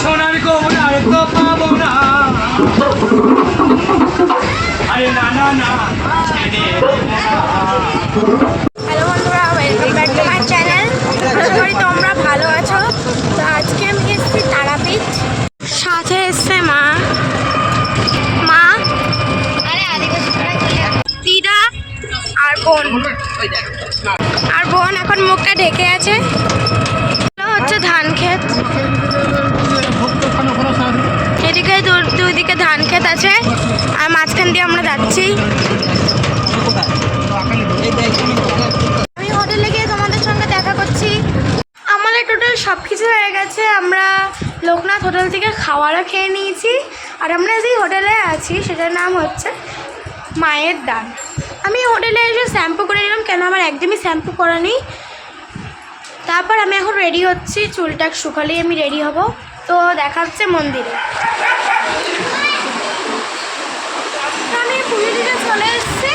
সোনার গৌর আর তো পাবো না। আরে না না না, হ্যালো বন্ধুরা, welcome back to my channel. আশা করি তোমরা ভালো আছো। তো আজকে আমি এসেছি তারাপীঠ, সাথে এসছে মা দিদা আর বোন এখন মুখটা ঢেকে আছে। হচ্ছে ধান ক্ষেত, এদিকে দুদিকে ধান ক্ষেত আছে আর মাঝখান দিয়ে আমরা যাচ্ছি। আমি হোটেলে গিয়ে তোমাদের সঙ্গে দেখা করছি। আমাদের টোটাল সব কিছু হয়ে গেছে। আমরা লোকনাথ হোটেল থেকে খাওয়ারও খেয়ে নিয়েছি। আর আমরা যেই হোটেলে আছি সেটার নাম হচ্ছে মায়ের দান। আমি হোটেলে এসে শ্যাম্পু করে নিলাম, কেন আমার একদমই শ্যাম্পু করা নেই। তারপর আমি এখন রেডি হচ্ছি, চুলটা শুকালেই আমি রেডি হব। তো দেখা হচ্ছে মন্দিরে। আমি পুজো দিতে চলে এসেছি,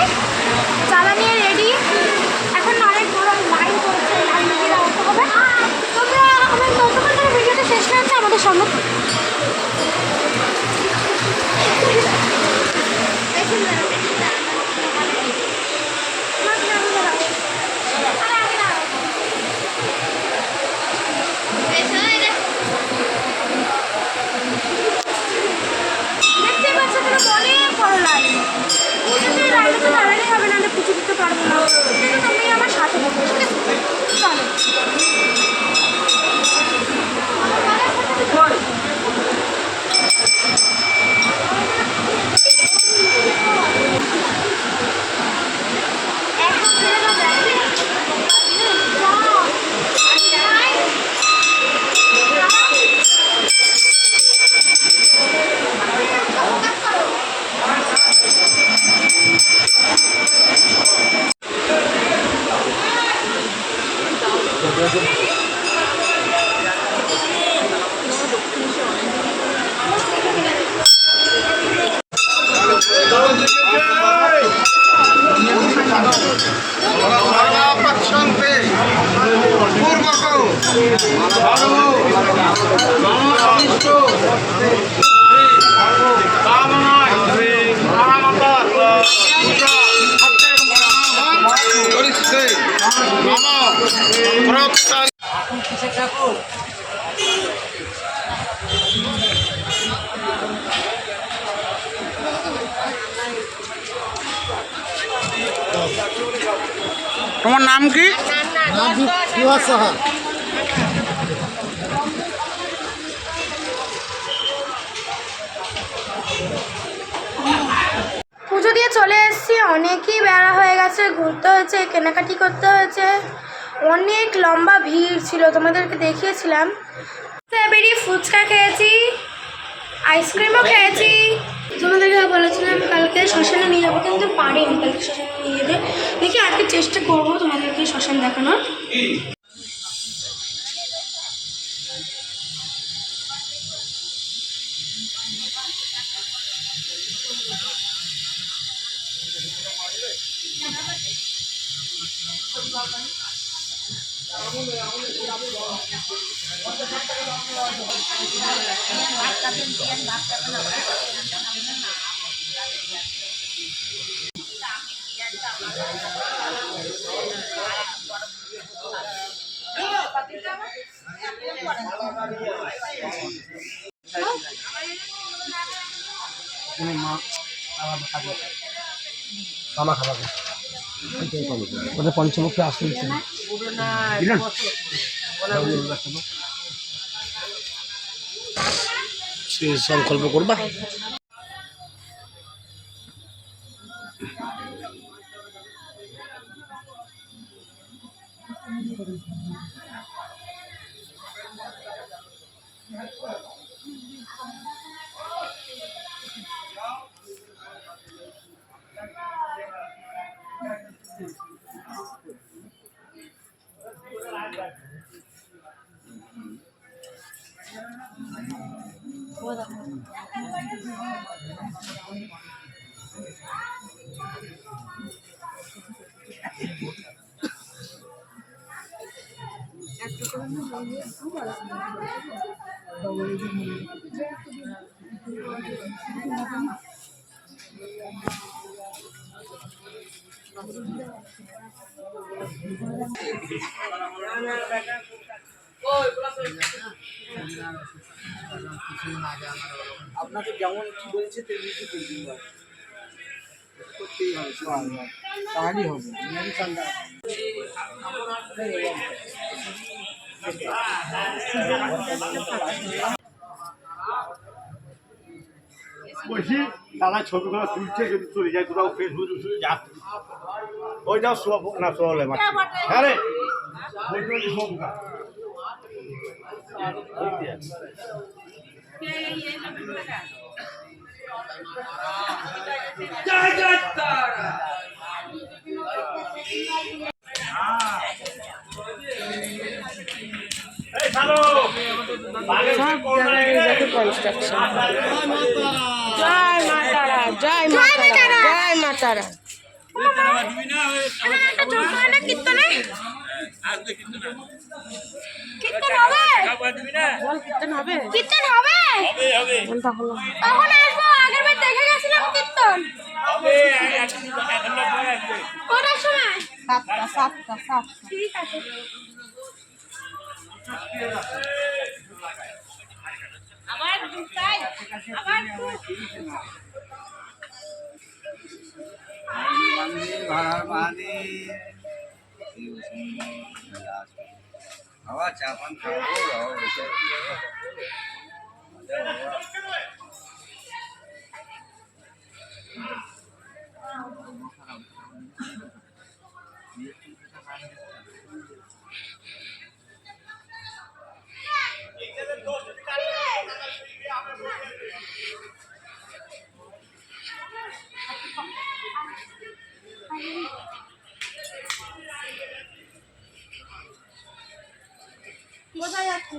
চালা নিয়ে রেডি। এখন অনেক বড় লাইন করেছে, লাইন দিয়ে হতে হবে। তোমরা আমার ততক্ষণ ধরে ভিডিওটা শেষ হয়ে যাচ্ছে আমাদের সঙ্গে। দেখতে পাচ্ছ তোরা, অনেক বড় লাইন। লাইনে তো দাঁড়ালেই হবে না, আমি পুজো দিতে পারবো না। কিন্তু তুমি আমার সাথে থাকো, ঠিক আছে? চলো। তোমার নাম কি? পুজো দিয়ে চলে এসেছি, অনেকই বেড়া হয়ে গেছে, ঘুরতে হয়েছে, কেনাকাটি করতে হয়েছে। অনেক লম্বা ভিড় ছিল, তোমাদেরকে দেখিয়েছিলাম। বেরিয়ে ফুচকা খেয়েছি, আইসক্রিমও খেয়েছি। তোমাদেরকে বলেছিলাম কালকে শ্মশানে নিয়ে যাবো, কিন্তু পারিনি কালকে শ্মশানে নিয়ে যেতে। দেখি আজকে চেষ্টা করবো তোমাদেরকে শ্মশান দেখানোর। মামা খাওয়াবে ওটা পঞ্চমুখী আসলে সংকল্প করবা। আপনাকে যেমন কি বলছে তেমনি কি করতেই হবে, করতেই হবে, তাহলেই হবে। বলছি দাদা ছবিগুলো তুলছে, যদি চলে যায় কোথাও ফেসবুক যাক ওইটাও সব না চলে হ্যাঁ রে বলছি সব না জয় জয় তারা এই হ্যালো জয় মা তারা, জয় মা তারা, জয় মা তারা। কীর্তনে কীর্তন হবে, কীর্তন হবে, কীর্তন হবে, কোনটা হলো? তখন আসবো। আগের বার দেখে গেছিলাম কীর্তন ওটার সময়। সাতটা। ঠিক আছে। আবার দুটাই, আবার চা পান খাওয়াবো। কোথায় যাচ্ছি?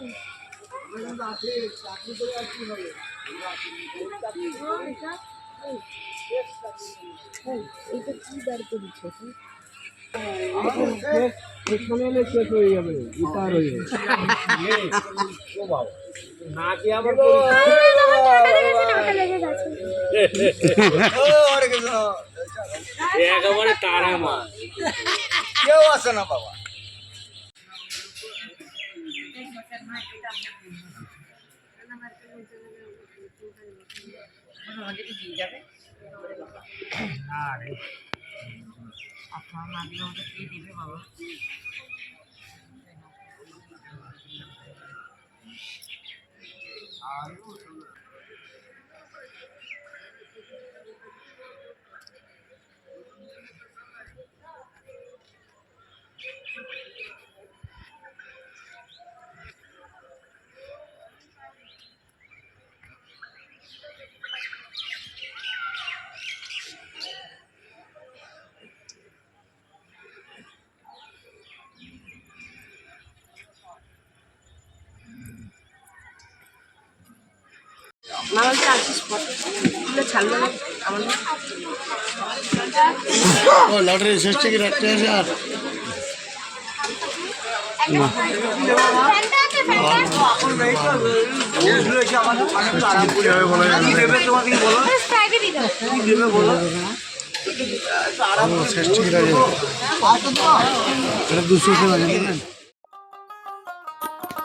এইটা কি বার করেছে? এখানে এলে শেষ হয়ে যাবে, উপার হয়ে যাবে না কি আবার একেবারে তারা মা কেউ আসে না বাবা। মা বলছে আসিস পরে ছাড়লো না আমাদের। লটারি শেষ থেকে রাখতে আসে আর শেষ থেকে রাখে 200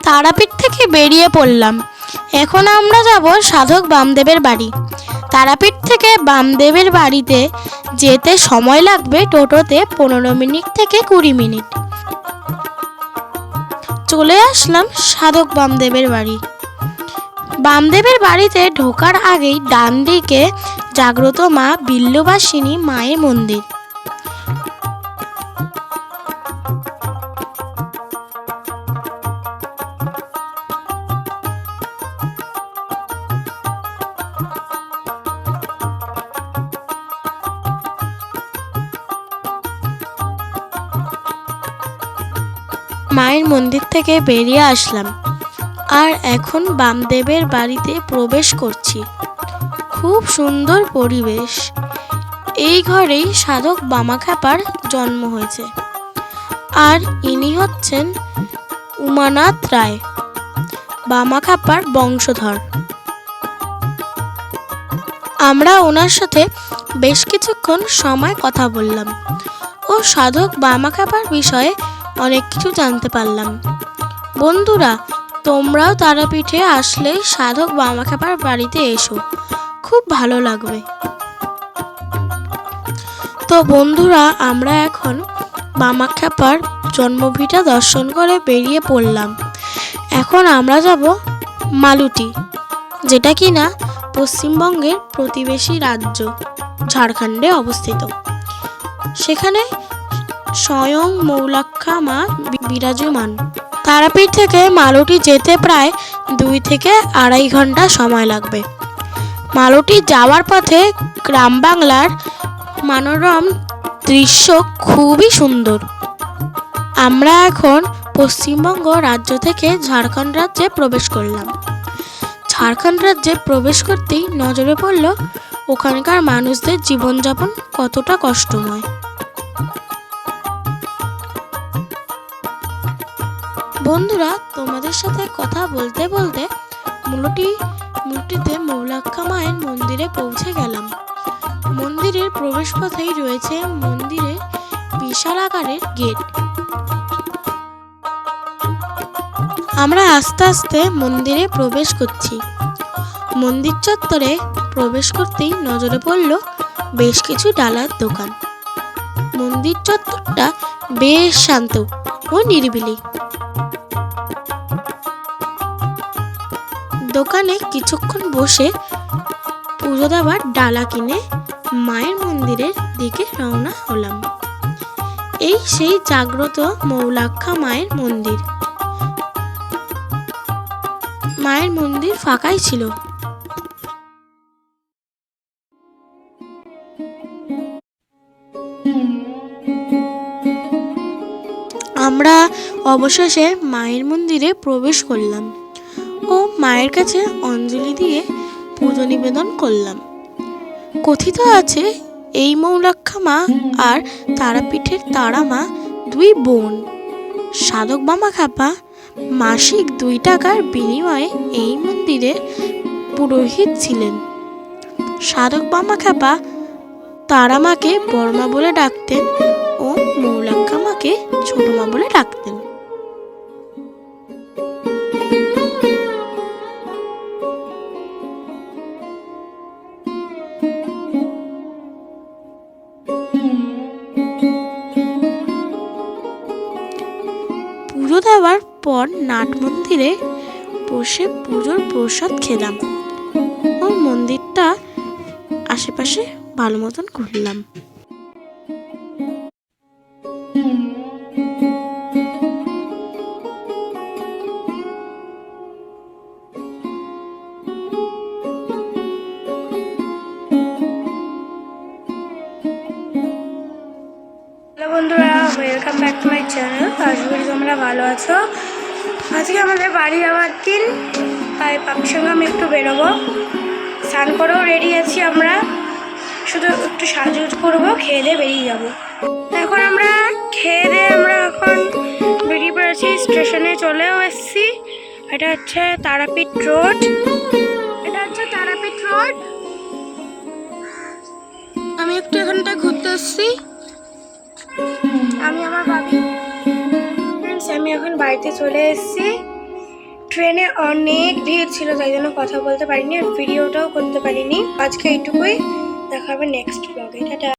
তারাপীঠ থেকে বেরিয়ে পড়লাম। এখন আমরা যাব সাধক বামদেবের বাড়ি। তারাপীঠ থেকে বামদেবের বাড়িতে যেতে সময় লাগবে টোটোতে 15 মিনিট থেকে 20 মিনিট। চলে আসলাম সাধক বামদেবের বাড়ি। বামদেবের বাড়িতে ঢোকার আগেই ডান দিকে জাগ্রত মা বিল্লবাসিনী মায়ের মন্দির। মায়ের মন্দির থেকে বেরিয়ে আসলাম আর এখন বামদেবের বাড়িতে প্রবেশ করছি। খুব সুন্দর পরিবেশ। এই ঘরেই সাধক বামাখ্যাপার জন্ম হয়েছে। আর ইনি হচ্ছেন উমানাথ রায়। বামাখ্যাপার বংশধর। আমরা ওনার সাথে বেশ কিছুক্ষণ সময় কথা বললাম ও সাধক বামাখ্যাপার বিষয়ে অনেক কিছু জানতে পারলাম। বন্ধুরা, তোমরাও তারাপীঠে আসলে সাধক বামাখ্যাপার বাড়িতে এসো, খুব ভালো লাগবে। তো বন্ধুরা, আমরা এখন বামাখ্যাপার জন্মভিটা দর্শন করে বেরিয়ে পড়লাম। এখন আমরা যাব মালুটি, যেটা কিনা পশ্চিমবঙ্গের প্রতিবেশী রাজ্য ঝাড়খণ্ডে অবস্থিত। সেখানে স্বয়ং মৌলাক্ষা মা বিরাজমান। তারাপীঠ থেকে মালুটি যেতে প্রায় 2 থেকে 2.5 ঘন্টা সময় লাগবে। মালুটি যাওয়ার পথে গ্রাম বাংলার মনোরম দৃশ্য খুবই সুন্দর। আমরা এখন পশ্চিমবঙ্গ রাজ্য থেকে ঝাড়খণ্ড রাজ্যে প্রবেশ করলাম। ঝাড়খণ্ড রাজ্যে প্রবেশ করতেই নজরে পড়ল ওখানকার মানুষদের জীবনযাপন কতটা কষ্টময়। বন্ধুরা, তোমাদের সাথে কথা বলতে বলতে মুলুটিতে মৌলাক্ষা মায়ের মন্দিরে পৌঁছে গেলাম। মন্দিরের প্রবেশ পথেই রয়েছে মন্দিরের বিশাল আকারের গেট। আমরা আস্তে আস্তে মন্দিরে প্রবেশ করছি। মন্দির চত্বরে প্রবেশ করতেই নজরে পড়ল বেশ কিছু ডালার দোকান। মন্দির চত্বরটা বেশ শান্ত ও নিরিবিলি। দোকানে কিছুক্ষণ বসে পুজো দেওয়ার ডালা কিনে মায়ের মন্দিরের দিকে রওনা হলাম। এই সেই জাগ্রত মৌলাক্ষা মায়ের মন্দির। মায়ের মন্দির ফাঁকাই ছিল। আমরা অবশেষে মায়ের মন্দিরে প্রবেশ করলাম ও মায়ের কাছে অঞ্জলি দিয়ে পুজো নিবেদন করলাম। কথিত আছে এই মৌলাক্ষা মা আর তারাপীঠের তারা মা 2 বোন। সাধক বামাখ্যাপা মাসিক 2 টাকার বিনিময়ে এই মন্দিরের পুরোহিত ছিলেন। সাধক বামাখ্যাপা তারা মাকে বড়মা বলে ডাকতেন ও মৌলাক্ষা মাকে ছোট মা বলে ডাকতেন। পুজো দেওয়ার পর নাট মন্দিরে বসে পুজোর প্রসাদ খেলাম ও মন্দিরটা আশেপাশে ভালো মতন ঘুরলাম। বন্ধুরা, welcome back to my channel. আশা করি তোমরা ভালো আছো। আজকে আমাদের বাড়ি যাওয়ার দিন, তাই পাপির সঙ্গে আমি একটু বেরোবো। স্নান করেও রেডি আছি। আমরা শুধু একটু সাজুজ করবো, খেয়ে দিয়ে বেরিয়ে যাবো। এখন আমরা খেয়ে দিয়ে এখন বেরিয়ে পড়েছি। স্টেশনে চলেও এসেছি। এটা হচ্ছে তারাপীঠ রোড। আমি একটু এখানটা ঘুরতে এসেছি। আমি আমার ভাবি আমি এখন বাড়িতে চলে এসেছি। ট্রেনে অনেক ভিড় ছিল, তাই জন্য কথা বলতে পারিনি আর ভিডিওটাও করতে পারিনি। আজকে এইটুকুই, দেখা হবে নেক্সট ব্লগে। টাটা।